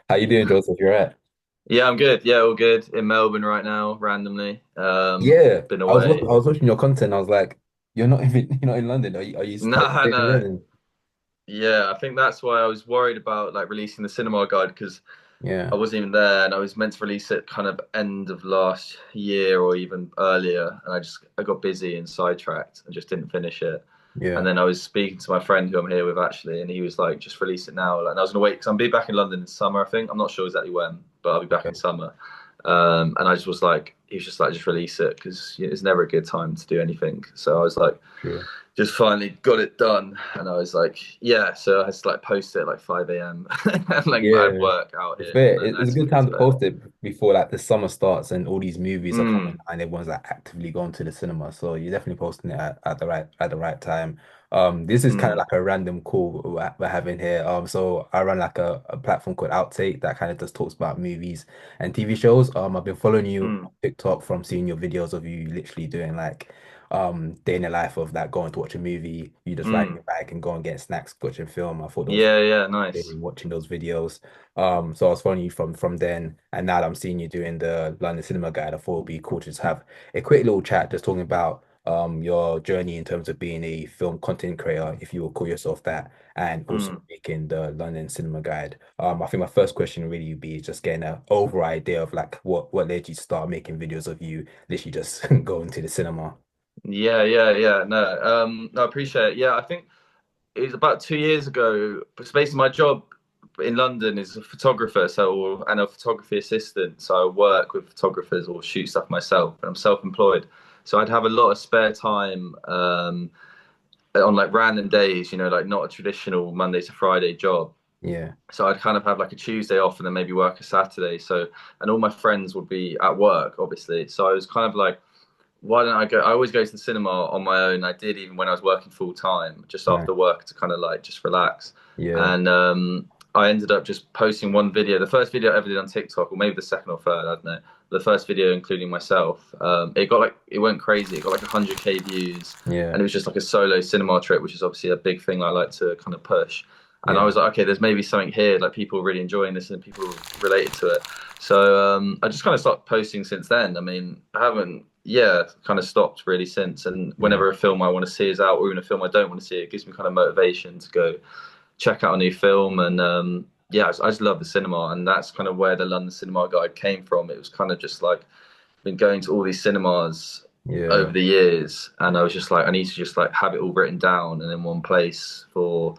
How you doing, Joseph? You're right. Yeah, I'm good. Yeah, all good. In Melbourne right now, randomly. Yeah, Been I away. was watching your content. I was like, you're not even you're not in London. Are you No, staying in no. London? Yeah, I think that's why I was worried about like releasing the cinema guide because I Yeah, wasn't even there and I was meant to release it kind of end of last year or even earlier, and I got busy and sidetracked and just didn't finish it. And yeah, then I was speaking to my friend who I'm here with actually, and he was like, "Just release it now." Like, and I was gonna wait because I'm be back in London in summer. I think I'm not sure exactly when, but I'll be back in summer. And I just was like, he was just like, just release it because it's never a good time to do anything. So I was like, true. just finally got it done, and I was like, yeah. So I had to like post it at like 5 a.m. and like I had Yeah, work out it's here, fair. and then I had It's a to good get time to to bed. post it before like the summer starts and all these movies are coming Mm, and everyone's like actively going to the cinema. So you're definitely posting it at the right time. This is kind of mm, like a random call we're having here. So I run like a platform called Outtake that kind of just talks about movies and TV shows. I've been following you mm, on TikTok from seeing your videos of you literally doing like day in the life of like going to watch a movie. You just riding mm. your bike and going getting snacks, watching film. I thought that was Yeah, yeah, nice. watching those videos. So I was following you from then, and now that I'm seeing you doing the London Cinema Guide, I thought it'd be cool to just have a quick little chat, just talking about your journey in terms of being a film content creator, if you will call yourself that, and also Mm. making the London Cinema Guide. I think my first question really would be just getting an overall idea of like what led you to start making videos of you literally just going to the cinema. Yeah, yeah, yeah. No, no, I appreciate it. Yeah, I think it was about 2 years ago. But basically, my job in London is a photographer, and a photography assistant. So I work with photographers or shoot stuff myself, and I'm self-employed. So I'd have a lot of spare time on like random days, like not a traditional Monday to Friday job. Yeah, So I'd kind of have like a Tuesday off and then maybe work a Saturday. So, and all my friends would be at work, obviously. So I was kind of like, why don't I go? I always go to the cinema on my own. I did even when I was working full time, just nice. after work to kind of like just relax. Yeah, And I ended up just posting one video, the first video I ever did on TikTok, or maybe the second or third, I don't know. The first video, including myself, it went crazy. It got like 100K views, yeah, and it was just like a solo cinema trip, which is obviously a big thing I like to kind of push. And I yeah, was like, okay, there's maybe something here, like people really enjoying this and people related to it. So I just kind of stopped posting since then. I mean, I haven't, yeah, kind of stopped really since. And yeah. whenever a film I want to see is out, or even a film I don't want to see, it gives me kind of motivation to go check out a new film. And yeah, I just love the cinema, and that's kind of where the London Cinema Guide came from. It was kind of just like been going to all these cinemas over Yeah. the years, and I was just like, I need to just like have it all written down and in one place for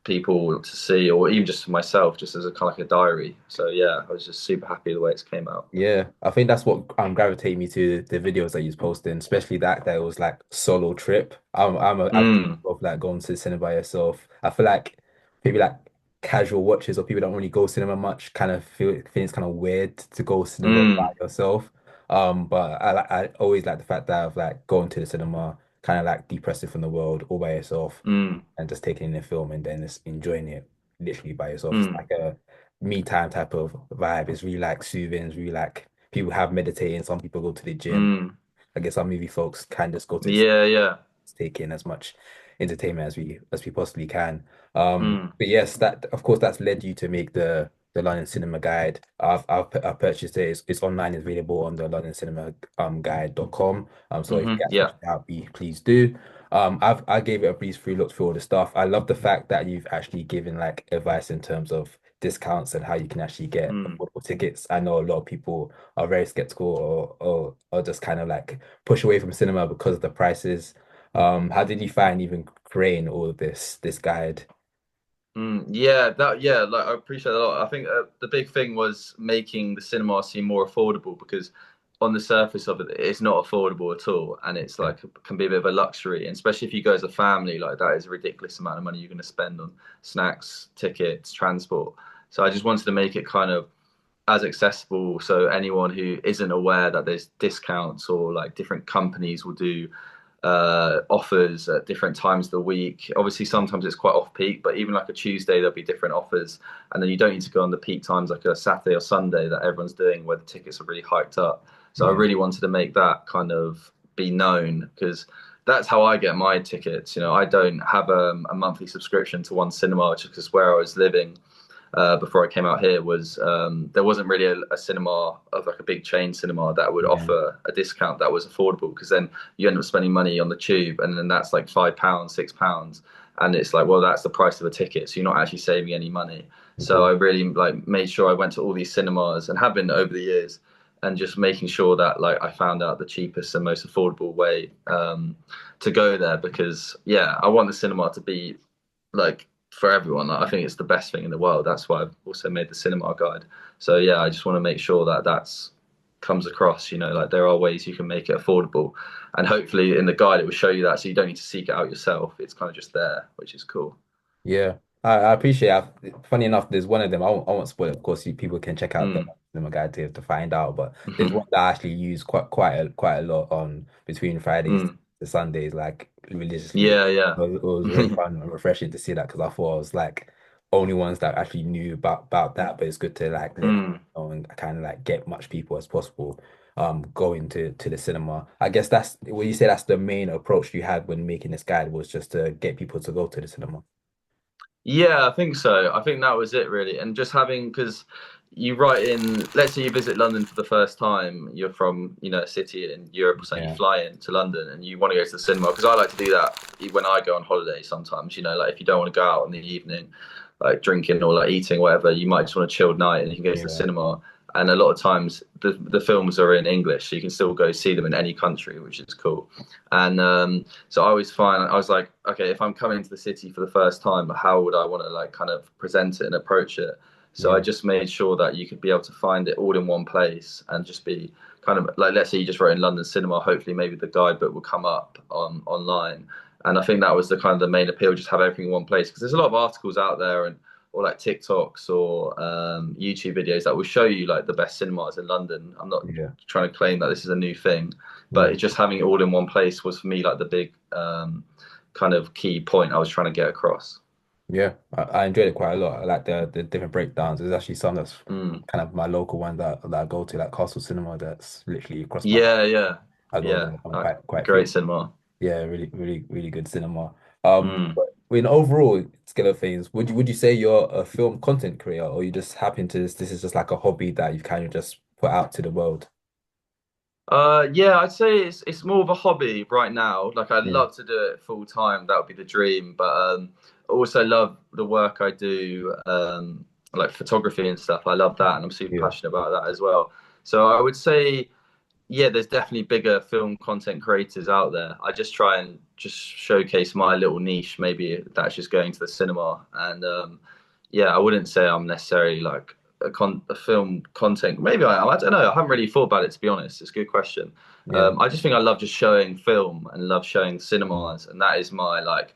people to see, or even just for myself, just as a kind of like a diary. So yeah, I was just super happy the way it came out. Yeah, I think that's what gravitated me to the videos that you're posting, especially that was like solo trip. I'm a advocate Mm, of like going to the cinema by yourself. I feel like maybe like casual watchers or people don't really go cinema much kind of feel it's kind of weird to go cinema by mm, yourself. But I always like the fact that of like going to the cinema, kind of like depressing from the world all by yourself mm, and just taking in the film and then just enjoying it literally by yourself. It's mm, like a me time type of vibe. It's really like soothing. It's really like people have meditating. Some people go to the gym. mm. I guess some movie folks can just go to the Yeah, yeah. take in as much entertainment as we possibly can. Mm, But yes, that of course that's led you to make the London Cinema Guide. I've purchased it. It's online. It's available on the London Cinema guide.com. So if you guys can yeah. check it out, please do. I gave it a brief through look through all the stuff. I love the fact that you've actually given like advice in terms of discounts and how you can actually get Mm. affordable tickets. I know a lot of people are very skeptical or just kind of like push away from cinema because of the prices. How did you find even creating all of this guide? Yeah, like I appreciate that a lot. I think the big thing was making the cinema seem more affordable because on the surface of it, it's not affordable at all, and it's Yeah, like can be a bit of a luxury, and especially if you go as a family, like that is a ridiculous amount of money you're going to spend on snacks, tickets, transport. So I just wanted to make it kind of as accessible so anyone who isn't aware that there's discounts or like different companies will do offers at different times of the week. Obviously, sometimes it's quite off peak, but even like a Tuesday, there'll be different offers. And then you don't need to go on the peak times like a Saturday or Sunday that everyone's doing where the tickets are really hiked up. So I yeah, really wanted to make that kind of be known because that's how I get my tickets. I don't have a monthly subscription to one cinema, which is where I was living. before I came out here was there wasn't really a cinema of like a big chain cinema that would Yeah. offer a discount that was affordable because then you end up spending money on the tube and then that's like £5, £6, and it's like, well, that's the price of a ticket, so you're not actually saving any money. Of So course. I really like made sure I went to all these cinemas and have been over the years, and just making sure that like I found out the cheapest and most affordable way to go there because yeah, I want the cinema to be like for everyone. Like, I think it's the best thing in the world. That's why I've also made the cinema guide. So yeah, I just want to make sure that that's comes across. Like there are ways you can make it affordable, and hopefully in the guide it will show you that, so you don't need to seek it out yourself. It's kind of just there, which is cool. Yeah, I appreciate it. Funny enough, there's one of them. I won't spoil it. Of course, people can check out the Mm. cinema guide to find out. But there's one that I actually use quite a lot on between Fridays Mm. to Sundays, like religiously. Yeah, yeah. It was very fun and refreshing to see that because I thought I was like only ones that actually knew about that. But it's good to like let Mm. know and kind of like get much people as possible going to the cinema. I guess that's what you say. That's the main approach you had when making this guide was just to get people to go to the cinema. Yeah, I think so. I think that was it really. And just having, because you write in, let's say you visit London for the first time, you're from, a city in Europe or something, you Yeah. fly into London and you want to go to the cinema. Because I like to do that when I go on holiday sometimes, like if you don't want to go out in the evening, like drinking or like eating, whatever, you might just want a chilled night and you can go to the Yeah. cinema. And a lot of times the films are in English, so you can still go see them in any country, which is cool. And so I always find I was like, okay, if I'm coming to the city for the first time, how would I want to like kind of present it and approach it? So I Yeah. just made sure that you could be able to find it all in one place and just be kind of like, let's say you just wrote in London cinema, hopefully maybe the guidebook will come up online. And I think that was the kind of the main appeal, just have everything in one place because there's a lot of articles out there and or like TikToks or YouTube videos that will show you like the best cinemas in London. I'm not Yeah. trying to claim that this is a new thing, but Yeah. just having it all in one place was for me like the big kind of key point I was trying to get across. Yeah. I enjoyed it quite a lot. I like the different breakdowns. There's actually some that's Mm. kind of my local one that I go to, like Castle Cinema, that's literally across my. Yeah, yeah, I go yeah. there. I'm quite Great fit. cinema. Yeah, really, really, really good cinema. Mm. But in overall scale of things, would you say you're a film content creator, or you just happen to this is just like a hobby that you've kind of just put out to the world? Yeah, I'd say it's more of a hobby right now. Like I'd Yeah. love to do it full time. That would be the dream. But I also love the work I do, like photography and stuff. I love that, and I'm super Yeah. passionate about that as well. So I would say, yeah, there's definitely bigger film content creators out there. I just try and just showcase my little niche. Maybe that's just going to the cinema, and yeah, I wouldn't say I'm necessarily like a film content. Maybe I am. I don't know. I haven't really thought about it to be honest. It's a good question. Yeah. I just think I love just showing film and love showing Mm. cinemas, and that is my like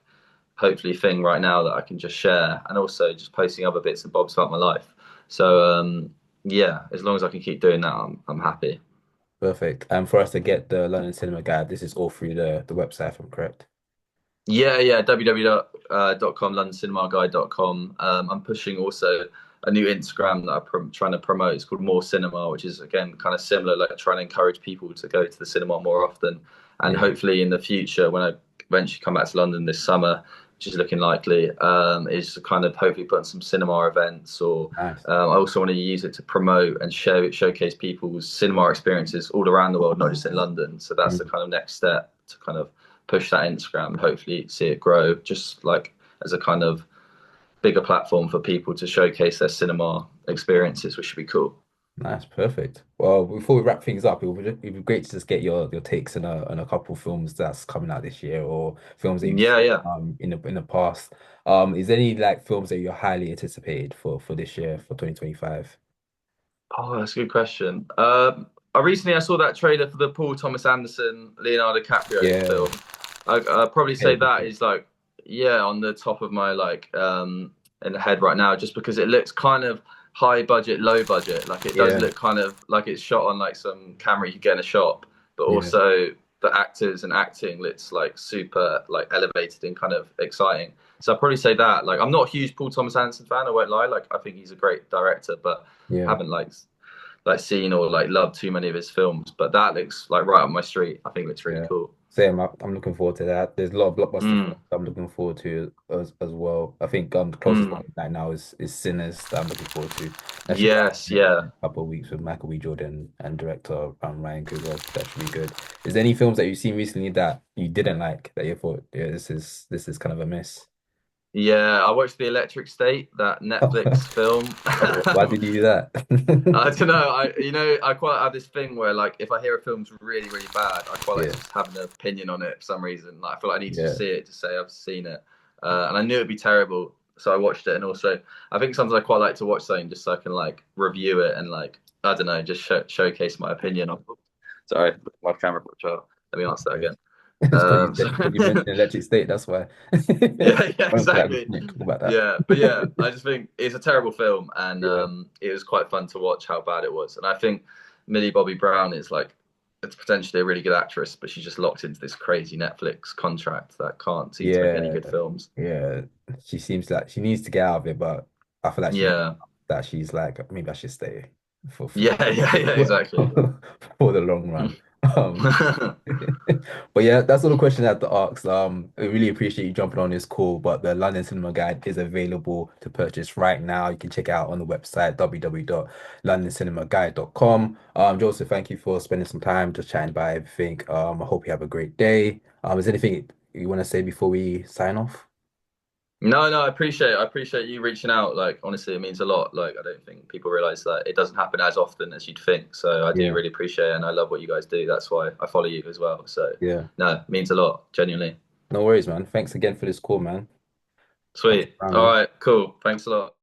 hopefully thing right now that I can just share, and also just posting other bits and bobs about my life. So yeah, as long as I can keep doing that, I'm happy. Perfect. And for us to get the London Cinema Guide, this is all through the website, if I'm correct. Yeah, yeah, www.com, londoncinemaguide.com. I'm pushing also a new Instagram that I'm trying to promote. It's called More Cinema, which is again kind of similar, like trying to encourage people to go to the cinema more often. And Yeah. hopefully in the future, when I eventually come back to London this summer, which is looking likely, is to kind of hopefully put on some cinema events. Or Nice. I also want to use it to promote and showcase people's cinema experiences all around the world, not just in London. So that's the Mm. kind of next step to kind of push that Instagram and hopefully see it grow just like as a kind of bigger platform for people to showcase their cinema experiences, which should be cool. Nice, perfect. Well, before we wrap things up, it'd be great to just get your takes on a couple of films that's coming out this year or films that you've Yeah, seen yeah. in the past. Is there any like films that you're highly anticipated for this year for 2025? Oh, that's a good question. I saw that trailer for the Paul Thomas Anderson Leonardo DiCaprio Yeah, film. I'd probably say okay, that is like yeah on the top of my like in the head right now, just because it looks kind of high budget, low budget. Like it does yeah, look kind of like it's shot on like some camera you could get in a shop, but yeah, also the actors and acting looks like super like elevated and kind of exciting. So I'd probably say that. Like I'm not a huge Paul Thomas Anderson fan, I won't lie. Like I think he's a great director, but yeah. haven't like seen or like loved too many of his films, but that looks like right up my street. I think looks really Yeah. cool. Same. I'm looking forward to that. There's a lot of blockbuster Mm, films I'm looking forward to as well. I think the closest one mm. right now is Sinners that I'm looking forward to. That should be out Yes, in yeah. a couple of weeks with Michael B. Jordan and director Ryan Coogler. That should be good. Is there any films that you've seen recently that you didn't like that you thought, yeah, this is kind of a miss? Yeah, I watched The Electric State, that Netflix film. Oh, why did you do that? I don't know. I quite have this thing where, like, if I hear a film's really, really bad, I quite like Yeah, to just have an opinion on it for some reason. Like, I feel like I need to yeah. see it to say I've seen it. And I knew it'd be terrible, so I watched it. And also, I think sometimes I quite like to watch something just so I can like review it and like I don't know, just showcase my opinion on. Sorry, my camera glitched out. Let me answer that Yes. again. It's because you So said because you mentioned Electric State. That's why. yeah, yeah, Won't that we exactly. can't talk about that. Yeah, but yeah, I just think it's a terrible film, and Yeah, it was quite fun to watch how bad it was. And I think Millie Bobby Brown is like, it's potentially a really good actress, but she's just locked into this crazy Netflix contract that can't seem to make any yeah, good films. yeah. She seems like she needs to get out of it, but I feel like she Yeah, that she's like maybe I should stay for yeah, yeah, yeah, exactly. for the long run. Um, but yeah, that's all the questions I have to ask. I really appreciate you jumping on this call, but the London Cinema Guide is available to purchase right now. You can check it out on the website www.londoncinemaguide.com. Joseph, thank you for spending some time just chatting about everything. I hope you have a great day. Is there anything you want to say before we sign off? No, no, I appreciate it. I appreciate you reaching out. Like, honestly, it means a lot. Like, I don't think people realize that it doesn't happen as often as you'd think. So I do Yeah, really appreciate it, and I love what you guys do. That's why I follow you as well. So yeah. no, it means a lot, genuinely. No worries, man. Thanks again for this call, man. Catch you Sweet. around, All man. right, cool. Thanks a lot.